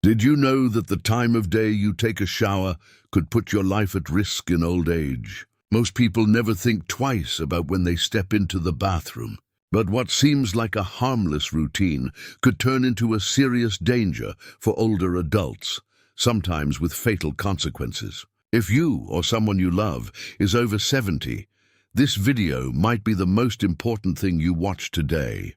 Did you know that the time of day you take a shower could put your life at risk in old age? Most people never think twice about when they step into the bathroom. But what seems like a harmless routine could turn into a serious danger for older adults, sometimes with fatal consequences. If you or someone you love is over 70, this video might be the most important thing you watch today.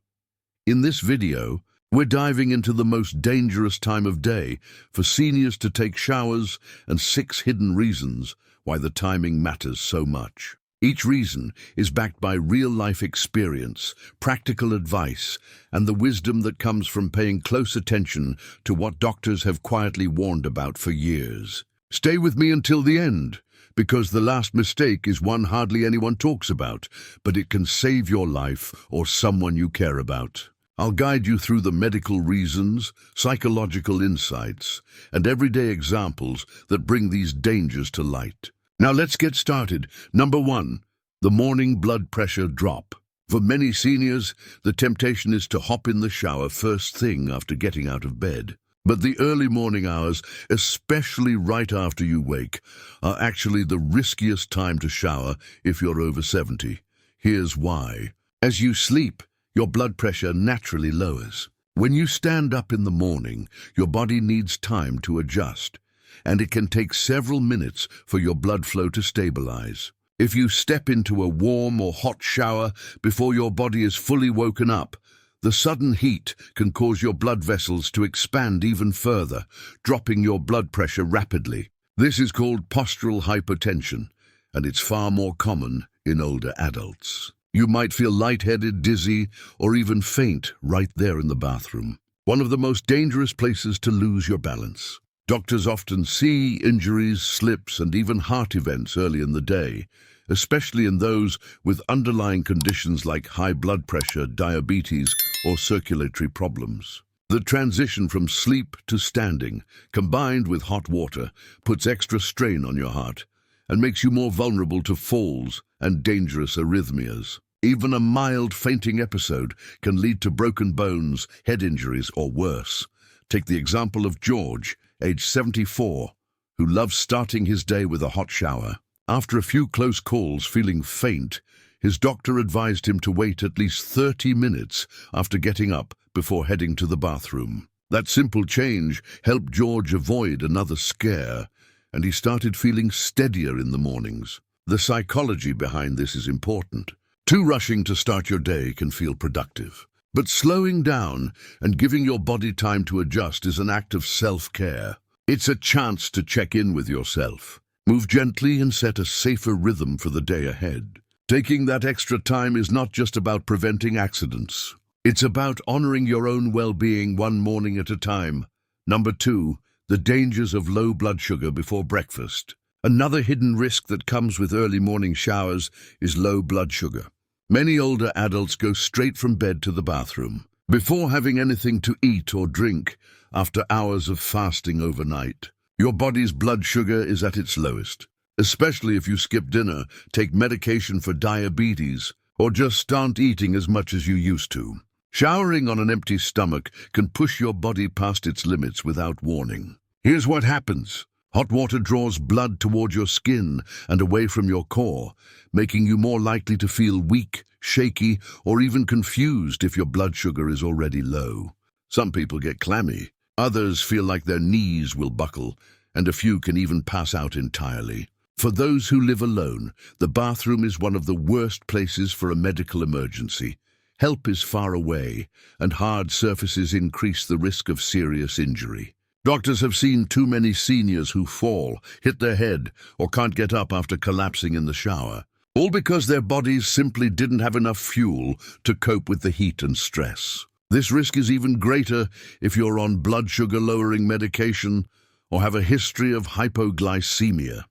In this video, we're diving into the most dangerous time of day for seniors to take showers and 6 hidden reasons why the timing matters so much. Each reason is backed by real-life experience, practical advice, and the wisdom that comes from paying close attention to what doctors have quietly warned about for years. Stay with me until the end, because the last mistake is one hardly anyone talks about, but it can save your life or someone you care about. I'll guide you through the medical reasons, psychological insights, and everyday examples that bring these dangers to light. Now let's get started. Number 1, the morning blood pressure drop. For many seniors, the temptation is to hop in the shower first thing after getting out of bed. But the early morning hours, especially right after you wake, are actually the riskiest time to shower if you're over 70. Here's why. As you sleep, your blood pressure naturally lowers. When you stand up in the morning, your body needs time to adjust, and it can take several minutes for your blood flow to stabilize. If you step into a warm or hot shower before your body is fully woken up, the sudden heat can cause your blood vessels to expand even further, dropping your blood pressure rapidly. This is called postural hypertension, and it's far more common in older adults. You might feel lightheaded, dizzy, or even faint right there in the bathroom. One of the most dangerous places to lose your balance. Doctors often see injuries, slips, and even heart events early in the day, especially in those with underlying conditions like high blood pressure, diabetes, or circulatory problems. The transition from sleep to standing, combined with hot water, puts extra strain on your heart and makes you more vulnerable to falls and dangerous arrhythmias. Even a mild fainting episode can lead to broken bones, head injuries, or worse. Take the example of George, age 74, who loves starting his day with a hot shower. After a few close calls, feeling faint, his doctor advised him to wait at least 30 minutes after getting up before heading to the bathroom. That simple change helped George avoid another scare, and he started feeling steadier in the mornings. The psychology behind this is important. Too rushing to start your day can feel productive. But slowing down and giving your body time to adjust is an act of self-care. It's a chance to check in with yourself. Move gently and set a safer rhythm for the day ahead. Taking that extra time is not just about preventing accidents. It's about honoring your own well-being one morning at a time. Number 2, the dangers of low blood sugar before breakfast. Another hidden risk that comes with early morning showers is low blood sugar. Many older adults go straight from bed to the bathroom, before having anything to eat or drink after hours of fasting overnight. Your body's blood sugar is at its lowest, especially if you skip dinner, take medication for diabetes, or just aren't eating as much as you used to. Showering on an empty stomach can push your body past its limits without warning. Here's what happens. Hot water draws blood toward your skin and away from your core, making you more likely to feel weak, shaky, or even confused if your blood sugar is already low. Some people get clammy, others feel like their knees will buckle, and a few can even pass out entirely. For those who live alone, the bathroom is one of the worst places for a medical emergency. Help is far away, and hard surfaces increase the risk of serious injury. Doctors have seen too many seniors who fall, hit their head, or can't get up after collapsing in the shower, all because their bodies simply didn't have enough fuel to cope with the heat and stress. This risk is even greater if you're on blood sugar-lowering medication or have a history of hypoglycemia.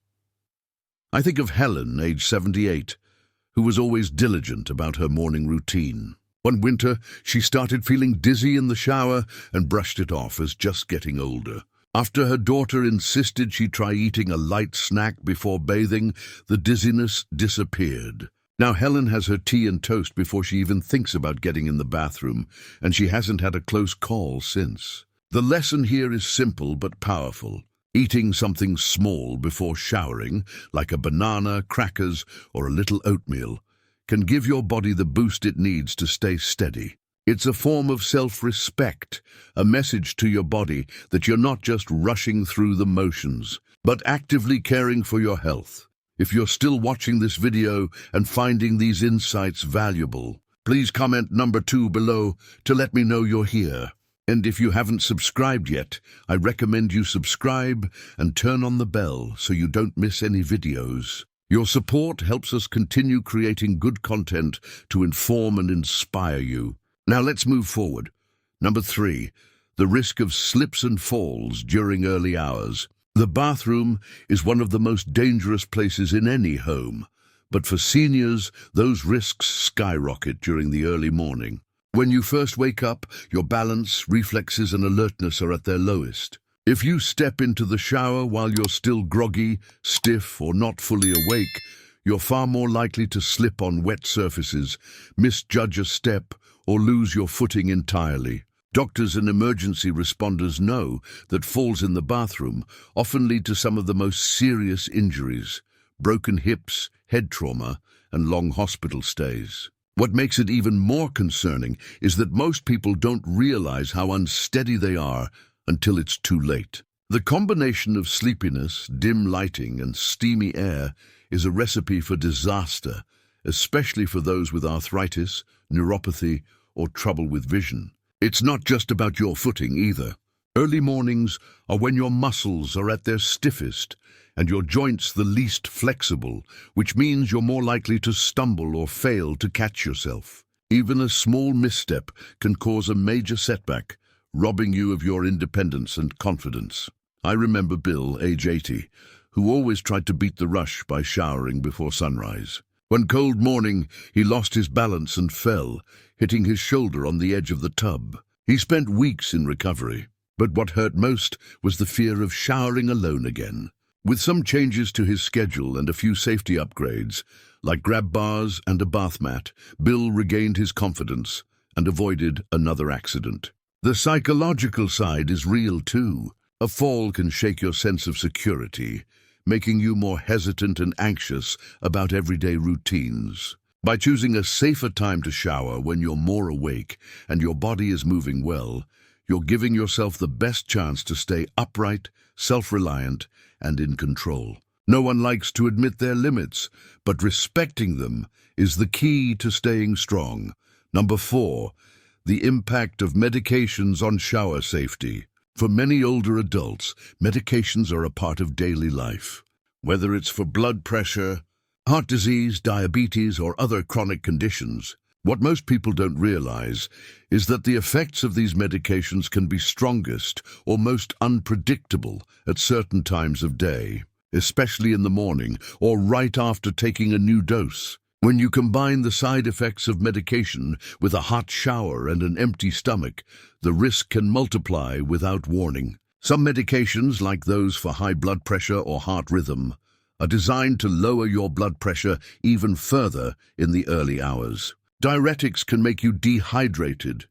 I think of Helen, age 78, who was always diligent about her morning routine. One winter, she started feeling dizzy in the shower and brushed it off as just getting older. After her daughter insisted she try eating a light snack before bathing, the dizziness disappeared. Now Helen has her tea and toast before she even thinks about getting in the bathroom, and she hasn't had a close call since. The lesson here is simple but powerful. Eating something small before showering, like a banana, crackers, or a little oatmeal, can give your body the boost it needs to stay steady. It's a form of self-respect, a message to your body that you're not just rushing through the motions, but actively caring for your health. If you're still watching this video and finding these insights valuable, please comment number 2 below to let me know you're here. And if you haven't subscribed yet, I recommend you subscribe and turn on the bell so you don't miss any videos. Your support helps us continue creating good content to inform and inspire you. Now let's move forward. Number 3, the risk of slips and falls during early hours. The bathroom is one of the most dangerous places in any home, but for seniors, those risks skyrocket during the early morning. When you first wake up, your balance, reflexes, and alertness are at their lowest. If you step into the shower while you're still groggy, stiff, or not fully awake, you're far more likely to slip on wet surfaces, misjudge a step, or lose your footing entirely. Doctors and emergency responders know that falls in the bathroom often lead to some of the most serious injuries: broken hips, head trauma, and long hospital stays. What makes it even more concerning is that most people don't realize how unsteady they are until it's too late. The combination of sleepiness, dim lighting, and steamy air is a recipe for disaster, especially for those with arthritis, neuropathy, or trouble with vision. It's not just about your footing either. Early mornings are when your muscles are at their stiffest and your joints the least flexible, which means you're more likely to stumble or fail to catch yourself. Even a small misstep can cause a major setback, robbing you of your independence and confidence. I remember Bill, age 80, who always tried to beat the rush by showering before sunrise. One cold morning, he lost his balance and fell, hitting his shoulder on the edge of the tub. He spent weeks in recovery, but what hurt most was the fear of showering alone again. With some changes to his schedule and a few safety upgrades, like grab bars and a bath mat, Bill regained his confidence and avoided another accident. The psychological side is real too. A fall can shake your sense of security, making you more hesitant and anxious about everyday routines. By choosing a safer time to shower when you're more awake and your body is moving well, you're giving yourself the best chance to stay upright, self-reliant, and in control. No one likes to admit their limits, but respecting them is the key to staying strong. Number 4, the impact of medications on shower safety. For many older adults, medications are a part of daily life. Whether it's for blood pressure, heart disease, diabetes, or other chronic conditions, what most people don't realize is that the effects of these medications can be strongest or most unpredictable at certain times of day, especially in the morning or right after taking a new dose. When you combine the side effects of medication with a hot shower and an empty stomach, the risk can multiply without warning. Some medications, like those for high blood pressure or heart rhythm, are designed to lower your blood pressure even further in the early hours. Diuretics can make you dehydrated,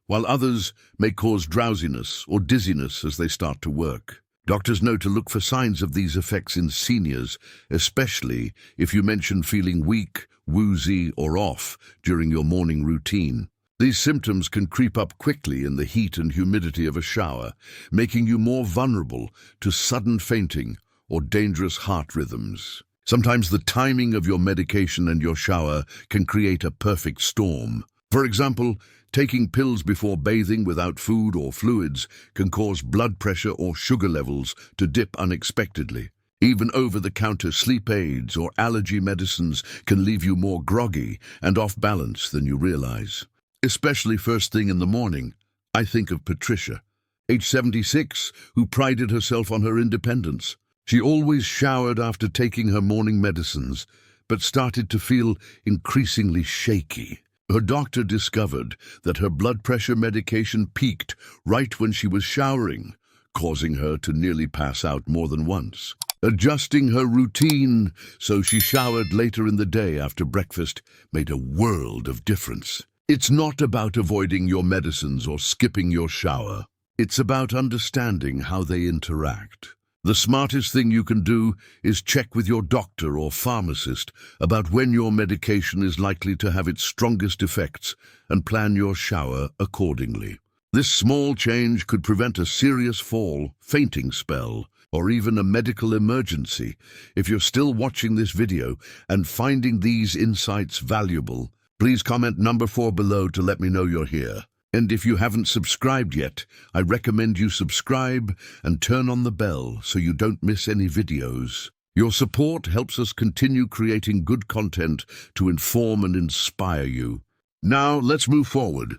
while others may cause drowsiness or dizziness as they start to work. Doctors know to look for signs of these effects in seniors, especially if you mention feeling weak, woozy, or off during your morning routine. These symptoms can creep up quickly in the heat and humidity of a shower, making you more vulnerable to sudden fainting or dangerous heart rhythms. Sometimes the timing of your medication and your shower can create a perfect storm. For example, taking pills before bathing without food or fluids can cause blood pressure or sugar levels to dip unexpectedly. Even over-the-counter sleep aids or allergy medicines can leave you more groggy and off balance than you realize. Especially first thing in the morning. I think of Patricia, age 76, who prided herself on her independence. She always showered after taking her morning medicines, but started to feel increasingly shaky. Her doctor discovered that her blood pressure medication peaked right when she was showering, causing her to nearly pass out more than once. Adjusting her routine so she showered later in the day after breakfast made a world of difference. It's not about avoiding your medicines or skipping your shower. It's about understanding how they interact. The smartest thing you can do is check with your doctor or pharmacist about when your medication is likely to have its strongest effects and plan your shower accordingly. This small change could prevent a serious fall, fainting spell, or even a medical emergency. If you're still watching this video and finding these insights valuable, please comment number 4 below to let me know you're here. And if you haven't subscribed yet, I recommend you subscribe and turn on the bell so you don't miss any videos. Your support helps us continue creating good content to inform and inspire you. Now, let's move forward.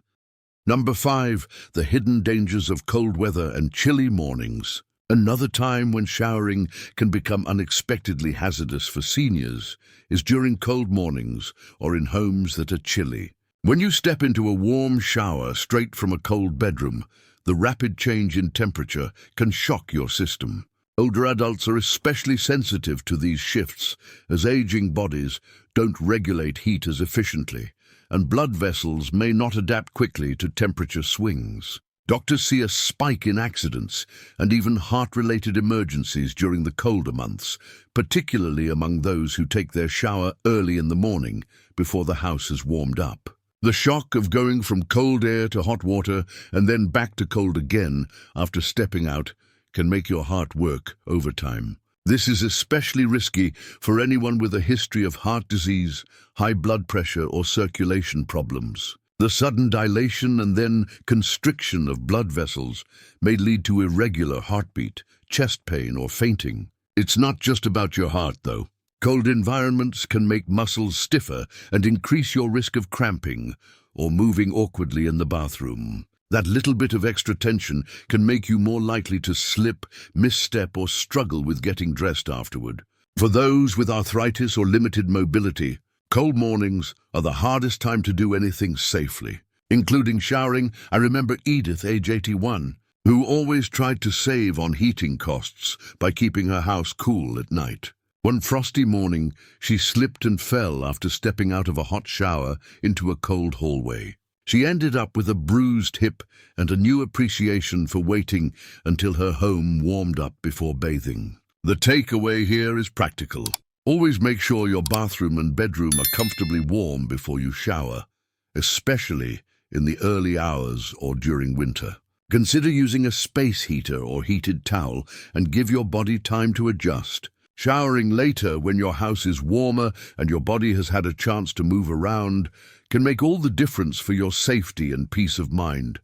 Number 5, the hidden dangers of cold weather and chilly mornings. Another time when showering can become unexpectedly hazardous for seniors is during cold mornings or in homes that are chilly. When you step into a warm shower straight from a cold bedroom, the rapid change in temperature can shock your system. Older adults are especially sensitive to these shifts, as aging bodies don't regulate heat as efficiently, and blood vessels may not adapt quickly to temperature swings. Doctors see a spike in accidents and even heart-related emergencies during the colder months, particularly among those who take their shower early in the morning before the house has warmed up. The shock of going from cold air to hot water and then back to cold again after stepping out can make your heart work overtime. This is especially risky for anyone with a history of heart disease, high blood pressure, or circulation problems. The sudden dilation and then constriction of blood vessels may lead to irregular heartbeat, chest pain, or fainting. It's not just about your heart, though. Cold environments can make muscles stiffer and increase your risk of cramping or moving awkwardly in the bathroom. That little bit of extra tension can make you more likely to slip, misstep, or struggle with getting dressed afterward. For those with arthritis or limited mobility, cold mornings are the hardest time to do anything safely, including showering. I remember Edith, age 81, who always tried to save on heating costs by keeping her house cool at night. One frosty morning, she slipped and fell after stepping out of a hot shower into a cold hallway. She ended up with a bruised hip and a new appreciation for waiting until her home warmed up before bathing. The takeaway here is practical. Always make sure your bathroom and bedroom are comfortably warm before you shower, especially in the early hours or during winter. Consider using a space heater or heated towel and give your body time to adjust. Showering later when your house is warmer and your body has had a chance to move around can make all the difference for your safety and peace of mind.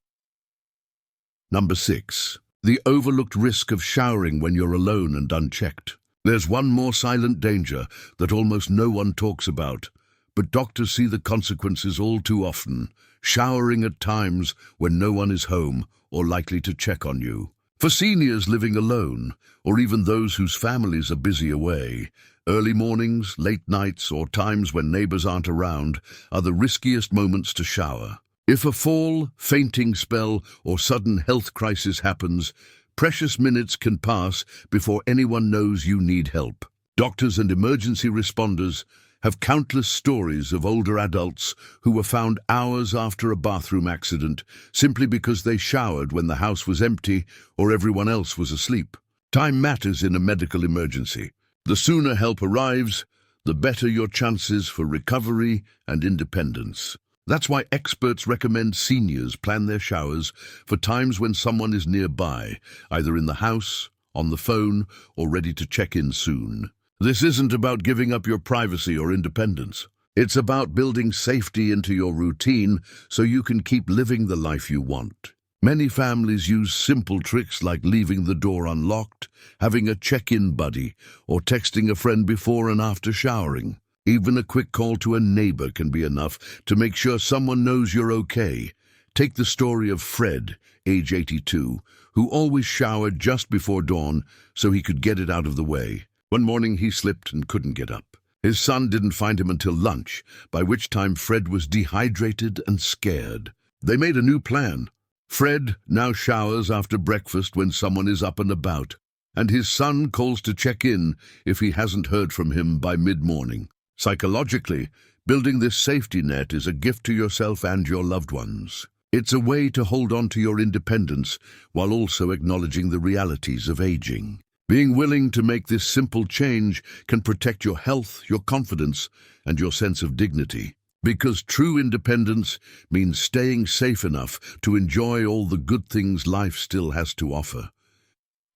Number 6. The overlooked risk of showering when you're alone and unchecked. There's one more silent danger that almost no one talks about, but doctors see the consequences all too often: showering at times when no one is home or likely to check on you. For seniors living alone, or even those whose families are busy away, early mornings, late nights, or times when neighbors aren't around are the riskiest moments to shower. If a fall, fainting spell, or sudden health crisis happens, precious minutes can pass before anyone knows you need help. Doctors and emergency responders have countless stories of older adults who were found hours after a bathroom accident simply because they showered when the house was empty or everyone else was asleep. Time matters in a medical emergency. The sooner help arrives, the better your chances for recovery and independence. That's why experts recommend seniors plan their showers for times when someone is nearby, either in the house, on the phone, or ready to check in soon. This isn't about giving up your privacy or independence. It's about building safety into your routine so you can keep living the life you want. Many families use simple tricks like leaving the door unlocked, having a check-in buddy, or texting a friend before and after showering. Even a quick call to a neighbor can be enough to make sure someone knows you're okay. Take the story of Fred, age 82, who always showered just before dawn so he could get it out of the way. One morning he slipped and couldn't get up. His son didn't find him until lunch, by which time Fred was dehydrated and scared. They made a new plan. Fred now showers after breakfast when someone is up and about, and his son calls to check in if he hasn't heard from him by mid-morning. Psychologically, building this safety net is a gift to yourself and your loved ones. It's a way to hold on to your independence while also acknowledging the realities of aging. Being willing to make this simple change can protect your health, your confidence, and your sense of dignity. Because true independence means staying safe enough to enjoy all the good things life still has to offer.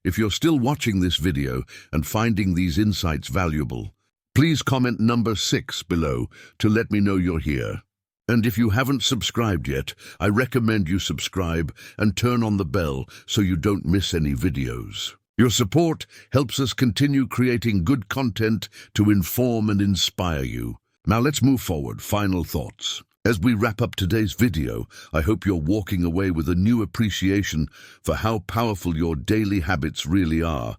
If you're still watching this video and finding these insights valuable, please comment number 6 below to let me know you're here. And if you haven't subscribed yet, I recommend you subscribe and turn on the bell so you don't miss any videos. Your support helps us continue creating good content to inform and inspire you. Now let's move forward. Final thoughts. As we wrap up today's video, I hope you're walking away with a new appreciation for how powerful your daily habits really are,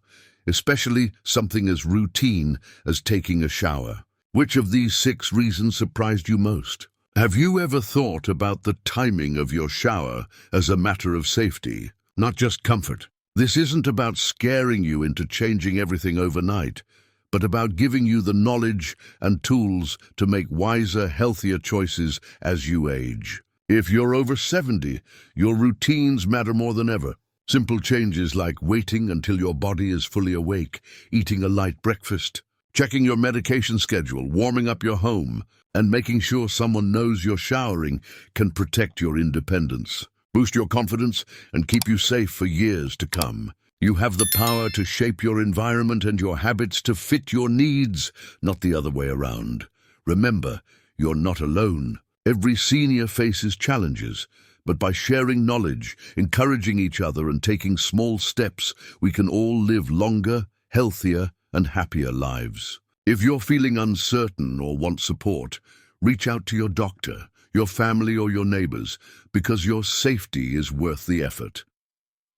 especially something as routine as taking a shower. Which of these 6 reasons surprised you most? Have you ever thought about the timing of your shower as a matter of safety, not just comfort? This isn't about scaring you into changing everything overnight, but about giving you the knowledge and tools to make wiser, healthier choices as you age. If you're over 70, your routines matter more than ever. Simple changes like waiting until your body is fully awake, eating a light breakfast, checking your medication schedule, warming up your home, and making sure someone knows you're showering can protect your independence, boost your confidence, and keep you safe for years to come. You have the power to shape your environment and your habits to fit your needs, not the other way around. Remember, you're not alone. Every senior faces challenges, but by sharing knowledge, encouraging each other, and taking small steps, we can all live longer, healthier, and happier lives. If you're feeling uncertain or want support, reach out to your doctor, your family, or your neighbors, because your safety is worth the effort.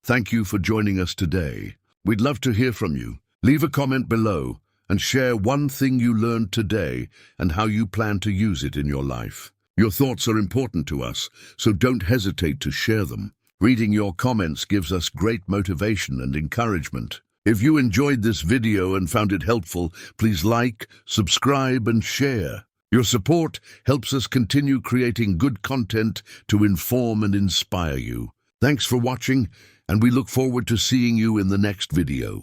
Thank you for joining us today. We'd love to hear from you. Leave a comment below and share one thing you learned today and how you plan to use it in your life. Your thoughts are important to us, so don't hesitate to share them. Reading your comments gives us great motivation and encouragement. If you enjoyed this video and found it helpful, please like, subscribe, and share. Your support helps us continue creating good content to inform and inspire you. Thanks for watching, and we look forward to seeing you in the next video.